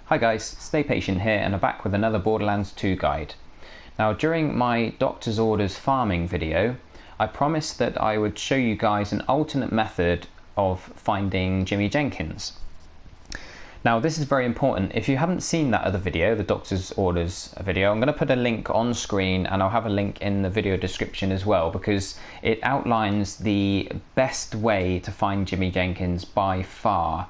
Hi guys, Stay-Patient here and I'm back with another Borderlands 2 guide. Now during my Doctor's Orders farming video, I promised that I would show you guys an alternate method of finding Jimmy Jenkins. Now this is very important. If you haven't seen that other video, the Doctor's Orders video, I'm going to put a link on screen and I'll have a link in the video description as well, because it outlines the best way to find Jimmy Jenkins by far.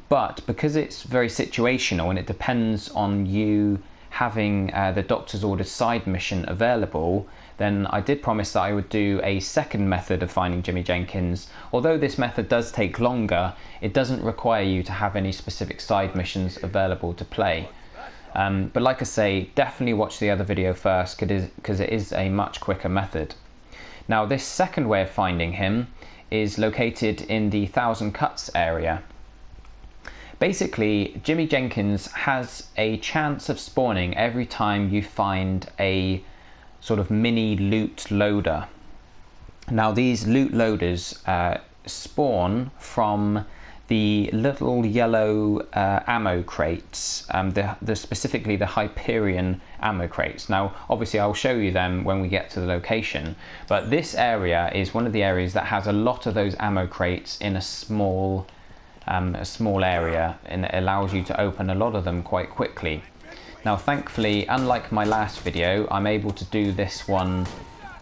But because it's very situational and it depends on you having the Doctor's Orders side mission available, then I did promise that I would do a second method of finding Jimmy Jenkins. Although this method does take longer, it doesn't require you to have any specific side missions available to play. But like I say, definitely watch the other video first because it is a much quicker method. Now this second way of finding him is located in the Thousand Cuts area. Basically, Jimmy Jenkins has a chance of spawning every time you find a sort of mini loot loader. Now these loot loaders spawn from the little yellow ammo crates, specifically the Hyperion ammo crates. Now obviously I'll show you them when we get to the location, but this area is one of the areas that has a lot of those ammo crates in a small area, and it allows you to open a lot of them quite quickly. Now thankfully, unlike my last video, I'm able to do this one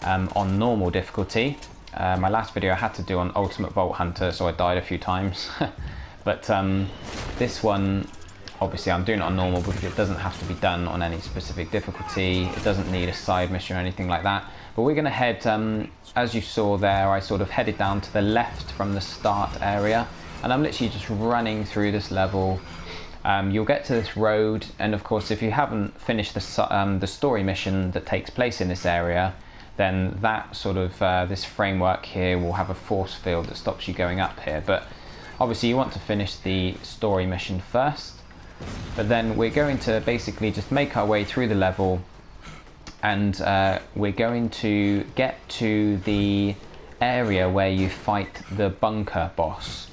on normal difficulty. My last video I had to do on Ultimate Vault Hunter, so I died a few times. But this one, obviously I'm doing it on normal because it doesn't have to be done on any specific difficulty. It doesn't need a side mission or anything like that. But we're going to head, as you saw there, I sort of headed down to the left from the start area. And I'm literally just running through this level. You'll get to this road, and of course if you haven't finished the story mission that takes place in this area, then that sort of this framework here will have a force field that stops you going up here. But obviously you want to finish the story mission first. But then we're going to basically just make our way through the level, and we're going to get to the area where you fight the bunker boss.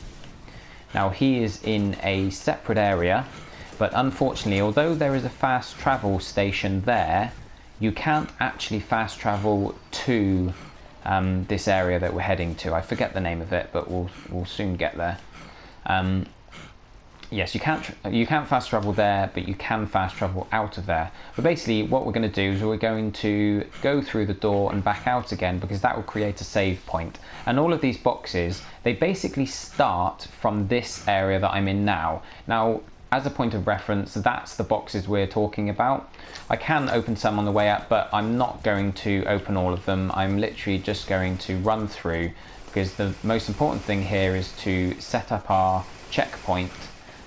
Now he is in a separate area, but unfortunately, although there is a fast travel station there, you can't actually fast travel to this area that we're heading to. I forget the name of it, but we'll soon get there. Yes, you can't fast travel there, but you can fast travel out of there. But basically what we're going to do is we're going to go through the door and back out again, because that will create a save point. And all of these boxes, they basically start from this area that I'm in now. Now, as a point of reference, that's the boxes we're talking about. I can open some on the way up, but I'm not going to open all of them. I'm literally just going to run through, because the most important thing here is to set up our checkpoint,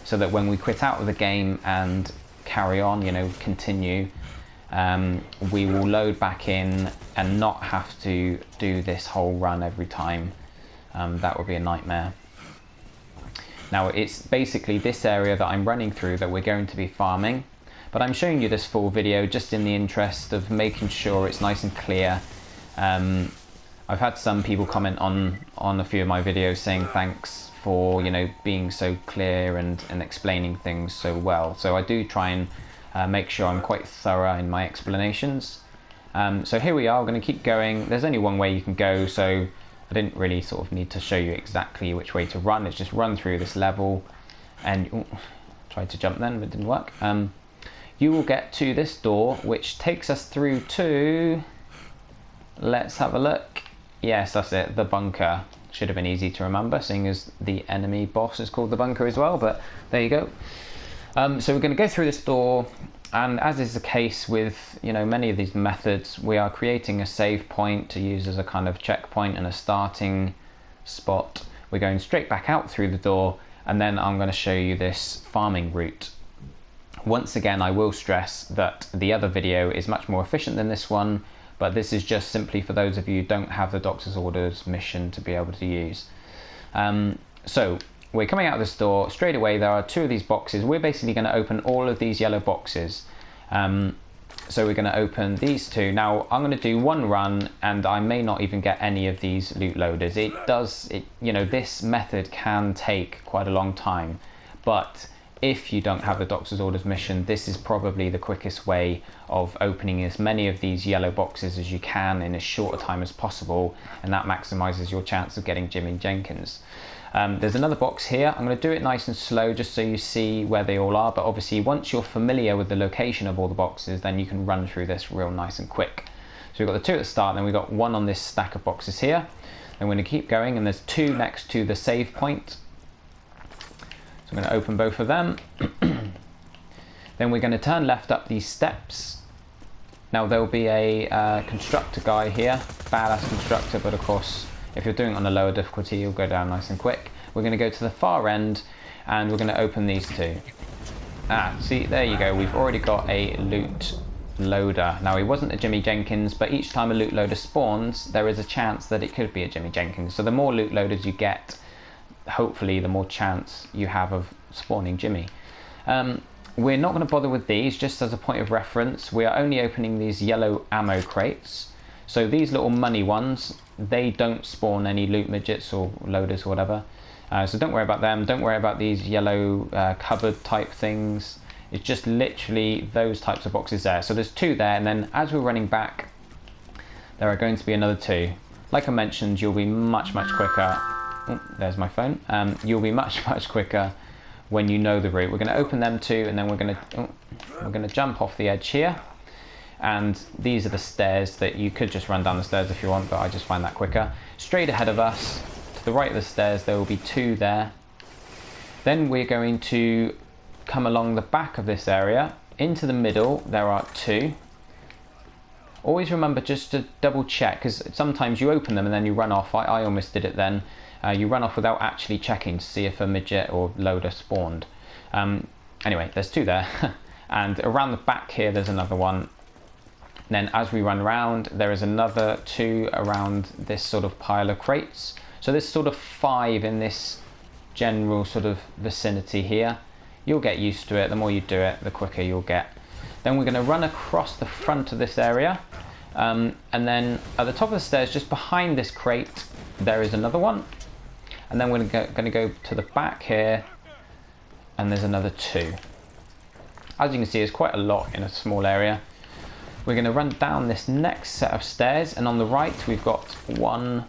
so that when we quit out of the game and carry on, continue, we will load back in and not have to do this whole run every time. That would be a nightmare. Now it's basically this area that I'm running through that we're going to be farming, but I'm showing you this full video just in the interest of making sure it's nice and clear. I've had some people comment on a few of my videos saying thanks for being so clear and explaining things so well. So I do try and make sure I'm quite thorough in my explanations. So here we are, we're going to keep going. There's only one way you can go, so I didn't really sort of need to show you exactly which way to run. It's just run through this level, and tried to jump then, but it didn't work. You will get to this door, which takes us through to, let's have a look. Yes, that's it, the bunker. Should have been easy to remember, seeing as the enemy boss is called the bunker as well, but there you go. So we're going to go through this door, and as is the case with many of these methods, we are creating a save point to use as a kind of checkpoint and a starting spot. We're going straight back out through the door, and then I'm going to show you this farming route. Once again, I will stress that the other video is much more efficient than this one, but this is just simply for those of you who don't have the Doctor's Orders mission to be able to use. So we're coming out of this door. Straight away there are two of these boxes. We're basically going to open all of these yellow boxes. So we're going to open these two. Now I'm going to do one run and I may not even get any of these loot loaders. This method can take quite a long time, but if you don't have the Doctor's Orders mission, this is probably the quickest way of opening as many of these yellow boxes as you can in as short a time as possible, and that maximizes your chance of getting Jimmy Jenkins. There's another box here. I'm going to do it nice and slow just so you see where they all are, but obviously once you're familiar with the location of all the boxes, then you can run through this real nice and quick. So we've got the 2 at the start, then we've got 1 on this stack of boxes here. Then we're going to keep going, and there's 2 next to the save point. So I'm going to open both of them. Then we're going to turn left up these steps. Now there'll be a constructor guy here, badass constructor, but of course if you're doing it on a lower difficulty you'll go down nice and quick. We're going to go to the far end and we're going to open these 2. See, there you go, we've already got a loot loader. Now he wasn't a Jimmy Jenkins, but each time a loot loader spawns there is a chance that it could be a Jimmy Jenkins. So the more loot loaders you get, hopefully the more chance you have of spawning Jimmy. We're not going to bother with these, just as a point of reference. We are only opening these yellow ammo crates. So these little money ones, they don't spawn any loot midgets or loaders or whatever. So don't worry about them. Don't worry about these yellow cupboard type things. It's just literally those types of boxes there. So there's 2 there, and then as we're running back, there are going to be another 2. Like I mentioned, you'll be much quicker. Oh, there's my phone. You'll be much quicker when you know the route. We're going to open them 2, and then we're going to jump off the edge here. And these are the stairs that you could just run down the stairs if you want, but I just find that quicker. Straight ahead of us, to the right of the stairs, there will be 2 there. Then we're going to come along the back of this area. Into the middle, there are 2. Always remember just to double check, because sometimes you open them and then you run off. I almost did it then. You run off without actually checking to see if a midget or loader spawned. Anyway, there's 2 there. And around the back here, there's another one. Then as we run around, there is another 2 around this sort of pile of crates. So there's sort of 5 in this general sort of vicinity here. You'll get used to it. The more you do it, the quicker you'll get. Then we're going to run across the front of this area. And then at the top of the stairs, just behind this crate, there is another one. And then we're going to go to the back here, and there's another 2. As you can see, there's quite a lot in a small area. We're going to run down this next set of stairs, and on the right we've got 1,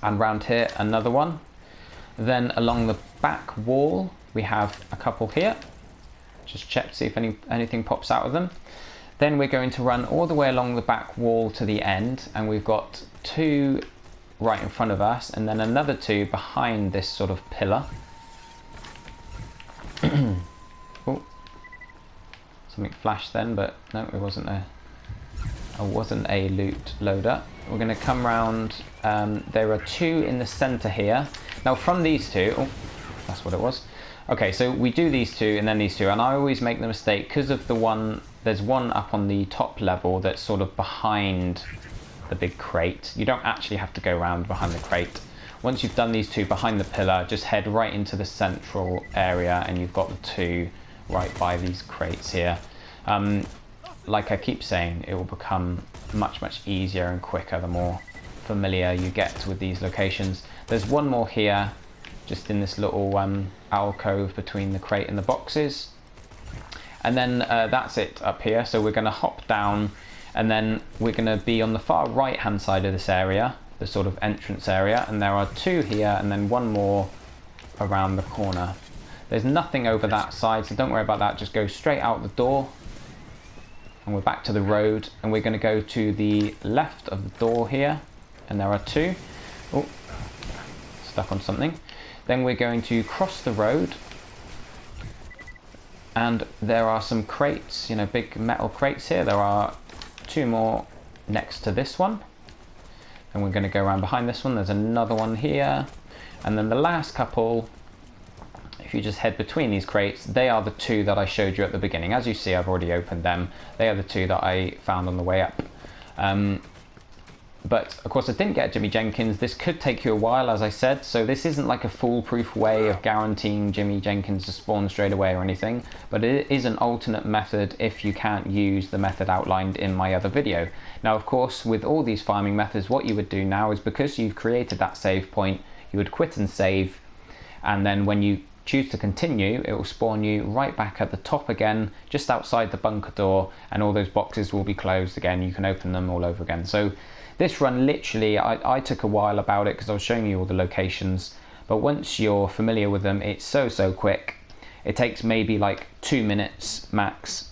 and round here another one. Then along the back wall we have a couple here. Just check to see if anything pops out of them. Then we're going to run all the way along the back wall to the end, and we've got 2 right in front of us, and then another 2 behind this sort of pillar. Oh, something flashed then, but no, it wasn't a loot loader. We're going to come round. There are 2 in the center here. Now from these 2, oh, that's what it was. Okay, so we do these 2 and then these 2, and I always make the mistake because of the one. There's one up on the top level that's sort of behind the big crate. You don't actually have to go around behind the crate. Once you've done these 2 behind the pillar, just head right into the central area, and you've got the 2 right by these crates here. Like I keep saying, it will become much easier and quicker the more familiar you get with these locations. There's one more here, just in this little alcove between the crate and the boxes. And then that's it up here. So we're going to hop down, and then we're going to be on the far right hand side of this area, the sort of entrance area, and there are 2 here and then 1 more around the corner. There's nothing over that side, so don't worry about that. Just go straight out the door, and we're back to the road, and we're going to go to the left of the door here, and there are 2. Oh, stuck on something. Then we're going to cross the road, and there are some crates, you know, big metal crates here. There are 2 more next to this one, and we're going to go around behind this one. There's another one here, and then the last couple, if you just head between these crates, they are the 2 that I showed you at the beginning. As you see, I've already opened them. They are the 2 that I found on the way up. But of course I didn't get Jimmy Jenkins. This could take you a while, as I said, so this isn't like a foolproof way of guaranteeing Jimmy Jenkins to spawn straight away or anything, but it is an alternate method if you can't use the method outlined in my other video. Now of course, with all these farming methods, what you would do now is, because you've created that save point, you would quit and save, and then when you choose to continue, it will spawn you right back at the top again, just outside the bunker door, and all those boxes will be closed again. You can open them all over again. So this run, literally, I took a while about it because I was showing you all the locations, but once you're familiar with them, it's so quick. It takes maybe like 2 minutes max.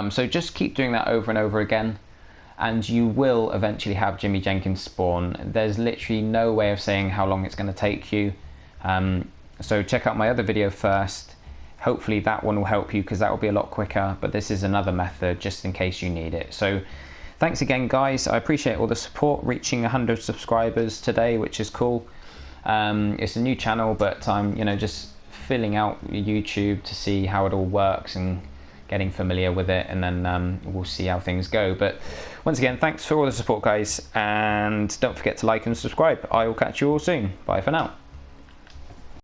So just keep doing that over and over again, and you will eventually have Jimmy Jenkins spawn. There's literally no way of saying how long it's going to take you. So check out my other video first. Hopefully that one will help you, because that will be a lot quicker, but this is another method just in case you need it. So thanks again, guys. I appreciate all the support, reaching 100 subscribers today, which is cool. It's a new channel, but I'm just filling out YouTube to see how it all works and getting familiar with it, and then we'll see how things go. But once again, thanks for all the support, guys, and don't forget to like and subscribe. I will catch you all soon. Bye for now.